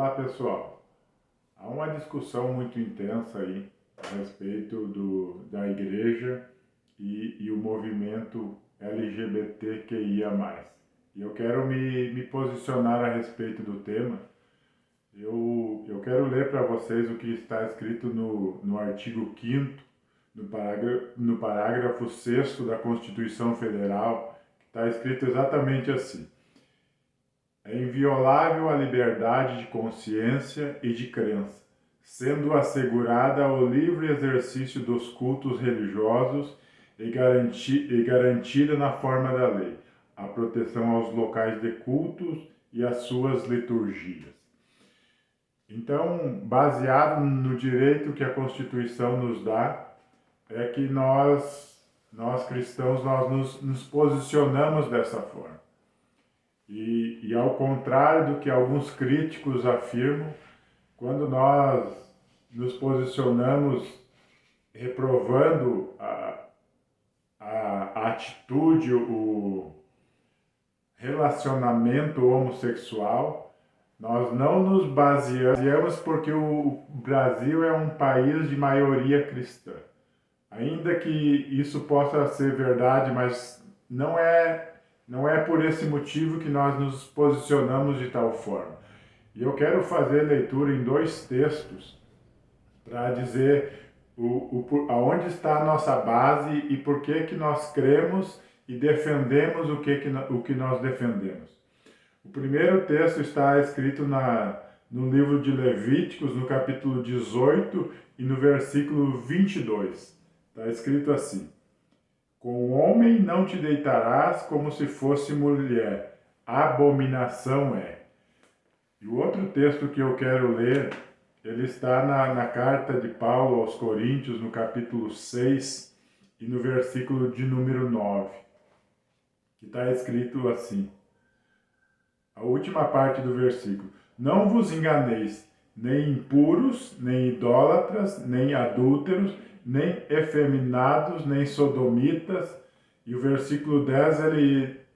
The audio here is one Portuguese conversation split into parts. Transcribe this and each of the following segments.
Olá pessoal, há uma discussão muito intensa aí a respeito da igreja e o movimento LGBTQIA+. E eu quero me posicionar a respeito do tema. Eu quero ler para vocês o que está escrito no artigo 5º, no parágrafo 6º da Constituição Federal, que está escrito exatamente assim: é inviolável a liberdade de consciência e de crença, sendo assegurada o livre exercício dos cultos religiosos e garantida na forma da lei a proteção aos locais de cultos e às suas liturgias. Então, baseado no direito que a Constituição nos dá, é que nós cristãos, nos posicionamos dessa forma. E ao contrário do que alguns críticos afirmam, quando nós nos posicionamos reprovando a atitude, o relacionamento homossexual, nós não nos baseamos porque o Brasil é um país de maioria cristã. Ainda que isso possa ser verdade, mas não é por esse motivo que nós nos posicionamos de tal forma. E eu quero fazer leitura em dois textos para dizer aonde está a nossa base e por que nós cremos e defendemos o que nós defendemos. O primeiro texto está escrito no livro de Levíticos, no capítulo 18 e no versículo 22. Está escrito assim: com o homem não te deitarás como se fosse mulher, abominação é. E o outro texto que eu quero ler, ele está na carta de Paulo aos Coríntios, no capítulo 6 e no versículo de número 9, que está escrito assim, a última parte do versículo: não vos enganeis, nem impuros, nem idólatras, nem adúlteros, nem efeminados, nem sodomitas. E o versículo 10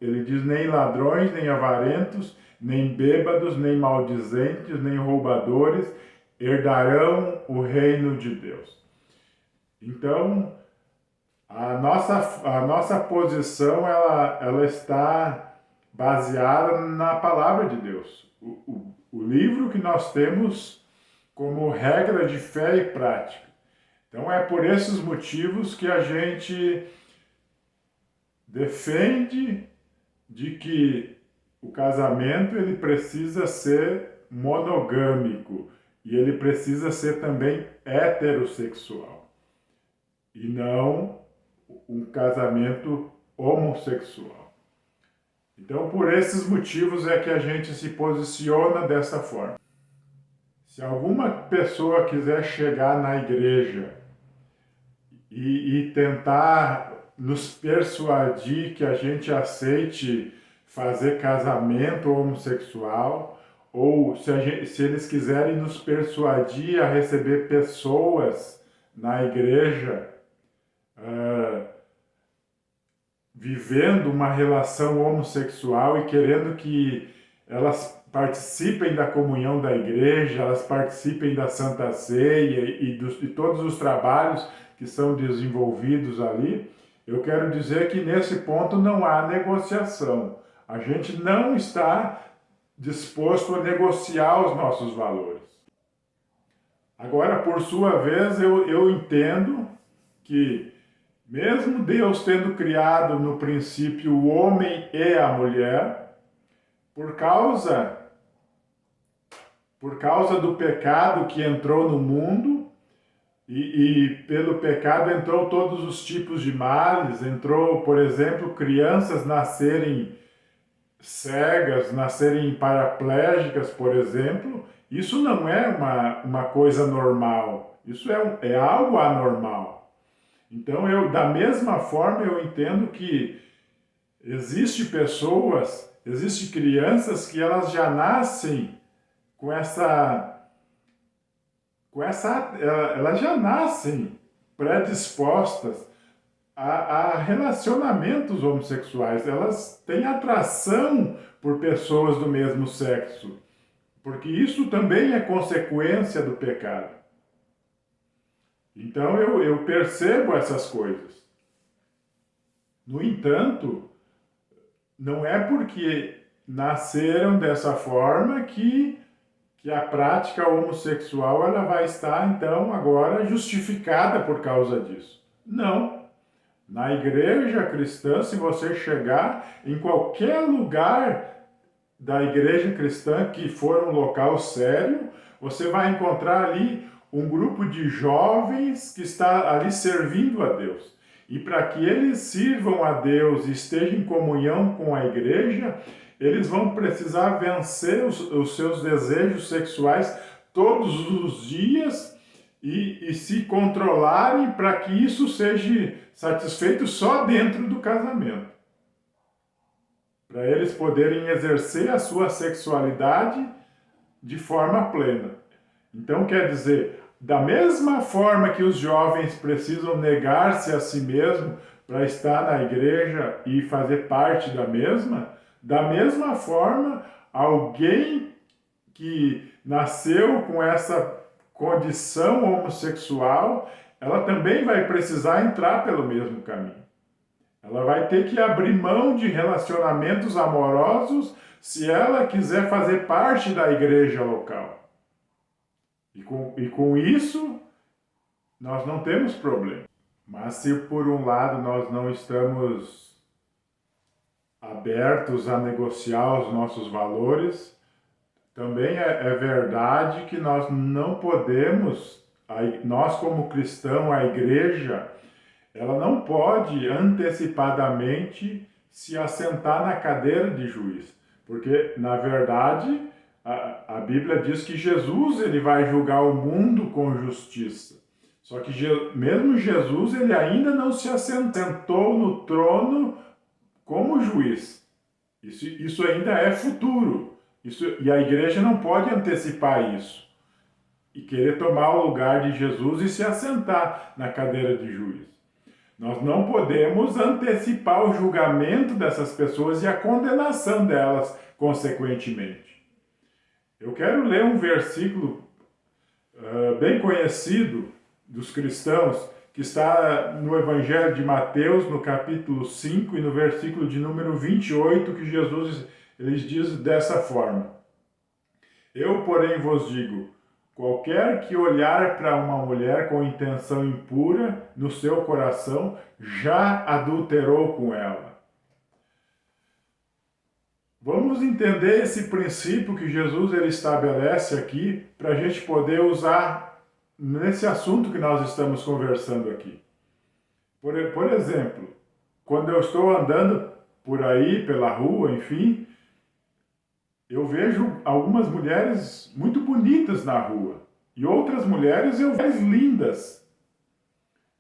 ele diz: nem ladrões, nem avarentos, nem bêbados, nem maldizentes, nem roubadores herdarão o reino de Deus. Então, a nossa posição ela está baseada na palavra de Deus. O livro que nós temos como regra de fé e prática. Então é por esses motivos que a gente defende de que o casamento ele precisa ser monogâmico e ele precisa ser também heterossexual e não um casamento homossexual. Então por esses motivos é que a gente se posiciona dessa forma. Se alguma pessoa quiser chegar na igreja e tentar nos persuadir que a gente aceite fazer casamento homossexual, ou se eles quiserem nos persuadir a receber pessoas na igreja vivendo uma relação homossexual e querendo que elas participem da comunhão da igreja, elas participem da Santa Ceia e de todos os trabalhos que são desenvolvidos ali, eu quero dizer que nesse ponto não há negociação. A gente não está disposto a negociar os nossos valores. Agora, por sua vez, eu entendo que mesmo Deus tendo criado no princípio o homem e a mulher, por causa do pecado que entrou no mundo, e pelo pecado entrou todos os tipos de males, entrou, por exemplo, crianças nascerem cegas, nascerem paraplégicas, por exemplo. Isso não é uma coisa normal, isso é algo anormal. Então, da mesma forma, eu entendo que existem crianças que elas já nascem elas já nascem predispostas a relacionamentos homossexuais. Elas têm atração por pessoas do mesmo sexo. porque isso também é consequência do pecado. Então eu percebo essas coisas. No entanto, não é porque nasceram dessa forma que a prática homossexual ela vai estar, então, agora justificada por causa disso. Não. Na igreja cristã, se você chegar em qualquer lugar da igreja cristã que for um local sério, você vai encontrar ali um grupo de jovens que está ali servindo a Deus. E para que eles sirvam a Deus e estejam em comunhão com a igreja, eles vão precisar vencer os seus desejos sexuais todos os dias e se controlarem para que isso seja satisfeito só dentro do casamento. Para eles poderem exercer a sua sexualidade de forma plena. Então, quer dizer, da mesma forma que os jovens precisam negar-se a si mesmos para estar na igreja e fazer parte da mesma forma, alguém que nasceu com essa condição homossexual, ela também vai precisar entrar pelo mesmo caminho. Ela vai ter que abrir mão de relacionamentos amorosos se ela quiser fazer parte da igreja local. E com isso, nós não temos problema. Mas se por um lado nós não estamos abertos a negociar os nossos valores, também é verdade que nós não podemos, nós como cristão, a igreja, ela não pode antecipadamente se assentar na cadeira de juiz. Porque, na verdade, a Bíblia diz que Jesus ele vai julgar o mundo com justiça. Só que mesmo Jesus ele ainda não se assentou no trono como juiz. Isso ainda é futuro. E a igreja não pode antecipar isso. E querer tomar o lugar de Jesus e se assentar na cadeira de juiz. Nós não podemos antecipar o julgamento dessas pessoas e a condenação delas, consequentemente. Eu quero ler um versículo bem conhecido dos cristãos, que está no Evangelho de Mateus, no capítulo 5 e no versículo de número 28, que Jesus ele diz dessa forma: Eu, porém, vos digo, qualquer que olhar para uma mulher com intenção impura no seu coração, já adulterou com ela. Vamos entender esse princípio que Jesus ele estabelece aqui para a gente poder usar nesse assunto que nós estamos conversando aqui. Por exemplo, quando eu estou andando por aí, pela rua, enfim, eu vejo algumas mulheres muito bonitas na rua. E outras mulheres eu vejo lindas.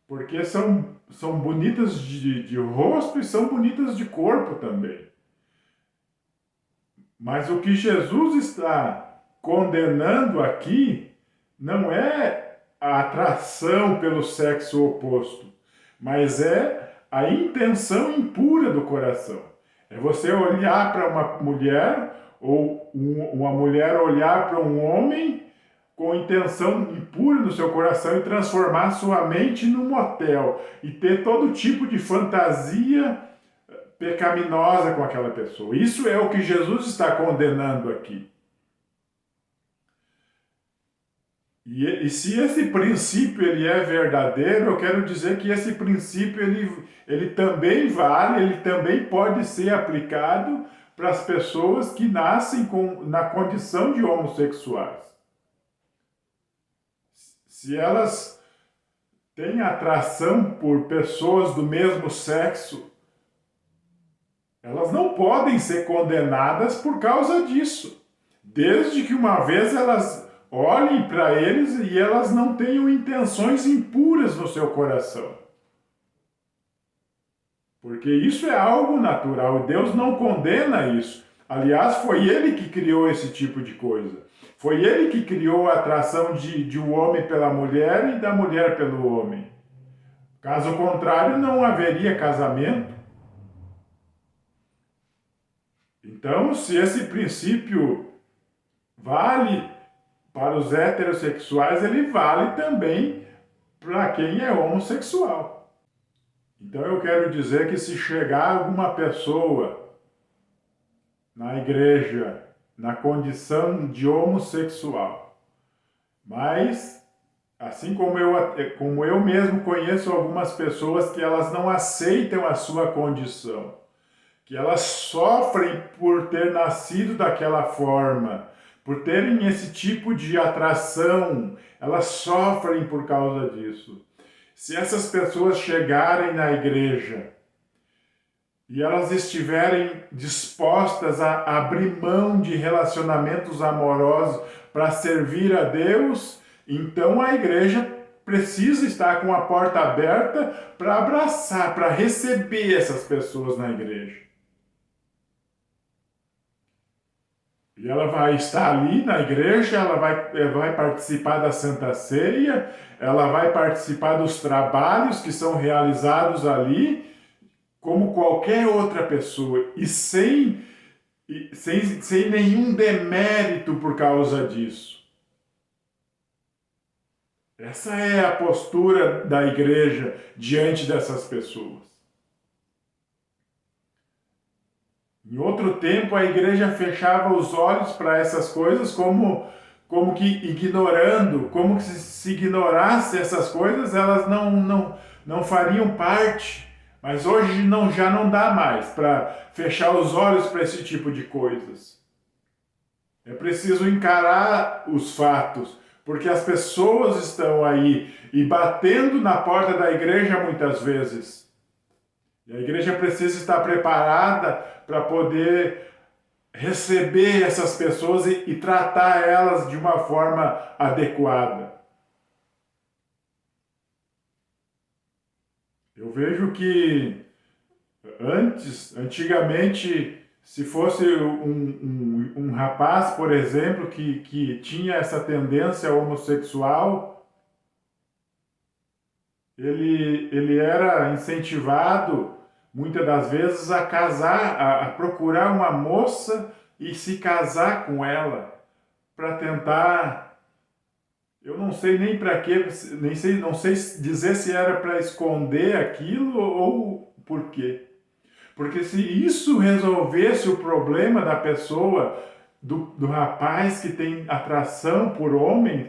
Porque são bonitas de rosto e são bonitas de corpo também. Mas o que Jesus está condenando aqui não é a atração pelo sexo oposto, mas é a intenção impura do coração. É você olhar para uma mulher ou uma mulher olhar para um homem com intenção impura no seu coração e transformar sua mente num motel e ter todo tipo de fantasia pecaminosa com aquela pessoa. Isso é o que Jesus está condenando aqui. E se esse princípio ele é verdadeiro, eu quero dizer que esse princípio ele também vale, ele também pode ser aplicado para as pessoas que nascem na condição de homossexuais. Se elas têm atração por pessoas do mesmo sexo, elas não podem ser condenadas por causa disso, desde que uma vez elas olhem para eles e elas não tenham intenções impuras no seu coração. Porque isso é algo natural e Deus não condena isso. Aliás, foi Ele que criou esse tipo de coisa. Foi Ele que criou a atração de um homem pela mulher e da mulher pelo homem. Caso contrário, não haveria casamento. Então, se esse princípio vale para os heterossexuais, ele vale também para quem é homossexual. Então eu quero dizer que se chegar alguma pessoa na igreja na condição de homossexual, mas assim como eu mesmo conheço algumas pessoas que elas não aceitam a sua condição, que elas sofrem por ter nascido daquela forma, por terem esse tipo de atração, elas sofrem por causa disso. Se essas pessoas chegarem na igreja e elas estiverem dispostas a abrir mão de relacionamentos amorosos para servir a Deus, então a igreja precisa estar com a porta aberta para abraçar, para receber essas pessoas na igreja. E ela vai estar ali na igreja, ela vai participar da Santa Ceia, ela vai participar dos trabalhos que são realizados ali, como qualquer outra pessoa, e sem nenhum demérito por causa disso. Essa é a postura da igreja diante dessas pessoas. Em outro tempo, a igreja fechava os olhos para essas coisas como que ignorando, como que se ignorasse essas coisas, elas não fariam parte. Mas hoje já não dá mais para fechar os olhos para esse tipo de coisas. É preciso encarar os fatos, porque as pessoas estão aí e batendo na porta da igreja muitas vezes. E a igreja precisa estar preparada para poder receber essas pessoas e tratar elas de uma forma adequada. Eu vejo que antigamente, se fosse um rapaz, por exemplo, que tinha essa tendência homossexual, ele era incentivado muitas das vezes a casar, a procurar uma moça e se casar com ela, para tentar, eu não sei nem para quê, não sei dizer se era para esconder aquilo ou por quê. Porque se isso resolvesse o problema da pessoa, do rapaz que tem atração por homens,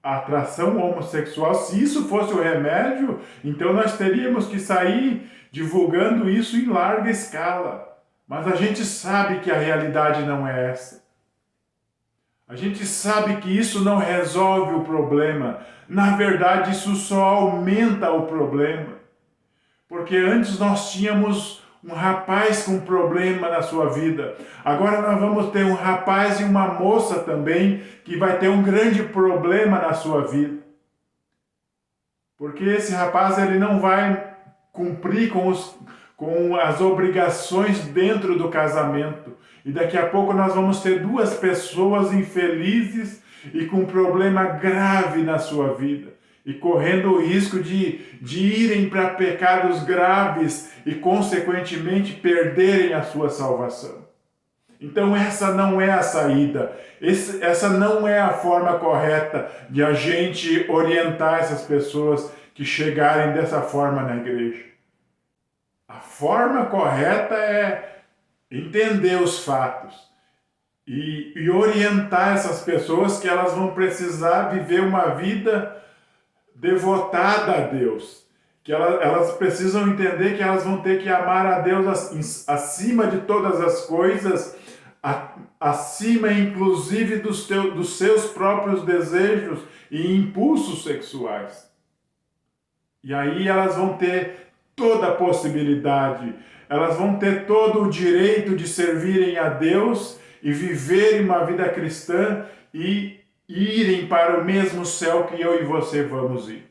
atração homossexual, se isso fosse o remédio, então nós teríamos que sair divulgando isso em larga escala. Mas a gente sabe que a realidade não é essa. A gente sabe que isso não resolve o problema. Na verdade, isso só aumenta o problema. Porque antes nós tínhamos um rapaz com problema na sua vida. Agora nós vamos ter um rapaz e uma moça também que vai ter um grande problema na sua vida. Porque esse rapaz ele não vai cumprir com as obrigações dentro do casamento. E daqui a pouco nós vamos ter duas pessoas infelizes e com um problema grave na sua vida. E correndo o risco de irem para pecados graves e, consequentemente, perderem a sua salvação. Então essa não é a saída, essa não é a forma correta de a gente orientar essas pessoas que chegarem dessa forma na igreja. A forma correta é entender os fatos e orientar essas pessoas que elas vão precisar viver uma vida devotada a Deus, que elas precisam entender que elas vão ter que amar a Deus acima de todas as coisas, acima inclusive dos seus próprios desejos e impulsos sexuais. E aí elas vão ter toda a possibilidade, elas vão ter todo o direito de servirem a Deus e viverem uma vida cristã e irem para o mesmo céu que eu e você vamos ir.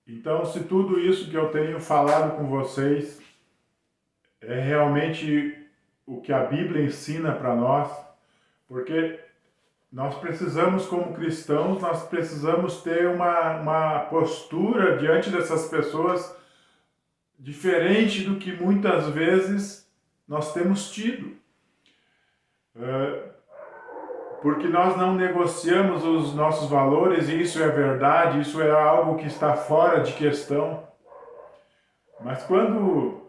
Então, se tudo isso que eu tenho falado com vocês é realmente o que a Bíblia ensina para nós, porque nós precisamos, como cristãos, nós precisamos ter uma postura diante dessas pessoas diferente do que muitas vezes nós temos tido. porque nós não negociamos os nossos valores, e isso é verdade, isso é algo que está fora de questão. Mas quando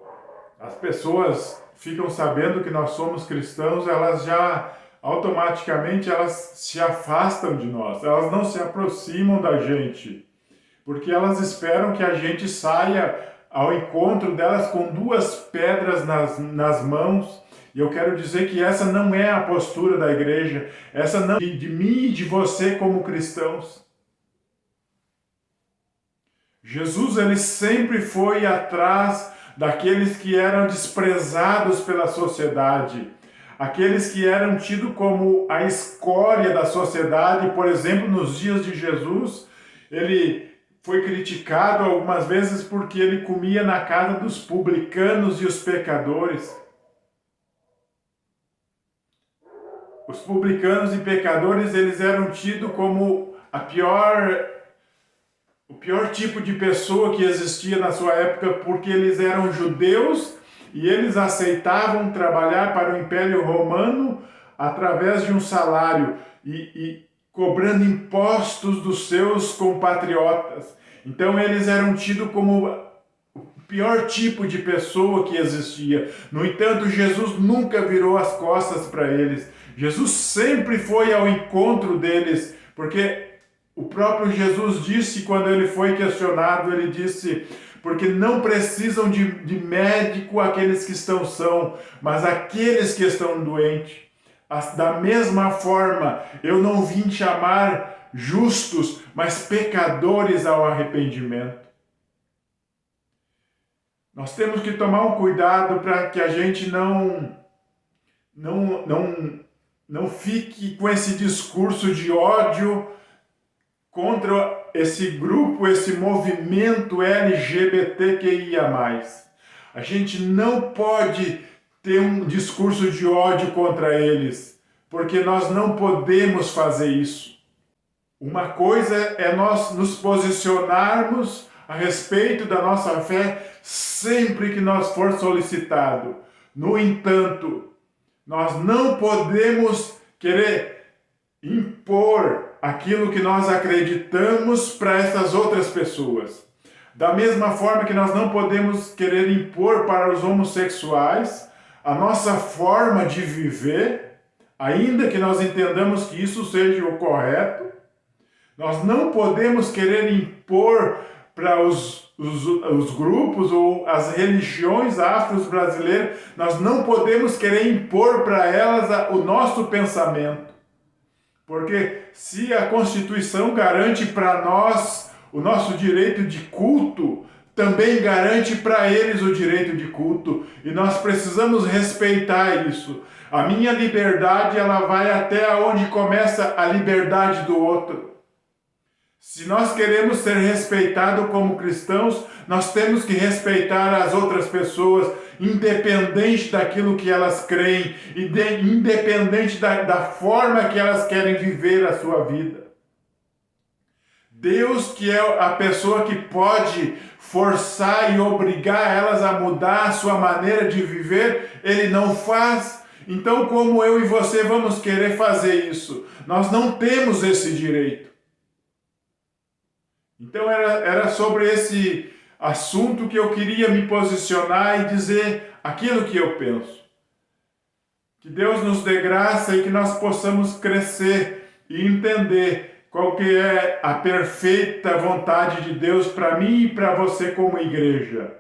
as pessoas ficam sabendo que nós somos cristãos, elas já automaticamente elas se afastam de nós, elas não se aproximam da gente, porque elas esperam que a gente saia ao encontro delas com duas pedras nas mãos. E eu quero dizer que essa não é a postura da igreja, essa não é de mim e de você como cristãos. Jesus, ele sempre foi atrás daqueles que eram desprezados pela sociedade, aqueles que eram tidos como a escória da sociedade. Por exemplo, nos dias de Jesus, ele foi criticado algumas vezes porque ele comia na casa dos publicanos e os pecadores. Os publicanos e pecadores, eles eram tidos como o pior tipo de pessoa que existia na sua época, porque eles eram judeus e eles aceitavam trabalhar para o Império Romano através de um salário e cobrando impostos dos seus compatriotas. Então eles eram tidos como o pior tipo de pessoa que existia. No entanto, Jesus nunca virou as costas para eles. Jesus sempre foi ao encontro deles, porque o próprio Jesus disse, quando ele foi questionado, ele disse: porque não precisam de médico aqueles que estão sãos, mas aqueles que estão doentes. Da mesma forma, eu não vim chamar justos, mas pecadores ao arrependimento. Nós temos que tomar um cuidado para que a gente não fique com esse discurso de ódio contra esse grupo, esse movimento LGBTQIA+. A gente não pode ter um discurso de ódio contra eles, porque nós não podemos fazer isso. Uma coisa é nós nos posicionarmos a respeito da nossa fé sempre que nós for solicitado. No entanto, nós não podemos querer impor aquilo que nós acreditamos para essas outras pessoas. Da mesma forma que nós não podemos querer impor para os homossexuais a nossa forma de viver, ainda que nós entendamos que isso seja o correto, nós não podemos querer impor para os grupos ou as religiões afro-brasileiras, nós não podemos querer impor para elas o nosso pensamento. Porque se a Constituição garante para nós o nosso direito de culto, também garante para eles o direito de culto. E nós precisamos respeitar isso. A minha liberdade, ela vai até onde começa a liberdade do outro. Se nós queremos ser respeitados como cristãos, nós temos que respeitar as outras pessoas, independente daquilo que elas creem, independente da forma que elas querem viver a sua vida. Deus, que é a pessoa que pode forçar e obrigar elas a mudar a sua maneira de viver, Ele não faz. Então, como eu e você vamos querer fazer isso? Nós não temos esse direito. Então era sobre esse assunto que eu queria me posicionar e dizer aquilo que eu penso. Que Deus nos dê graça e que nós possamos crescer e entender qual que é a perfeita vontade de Deus para mim e para você como igreja.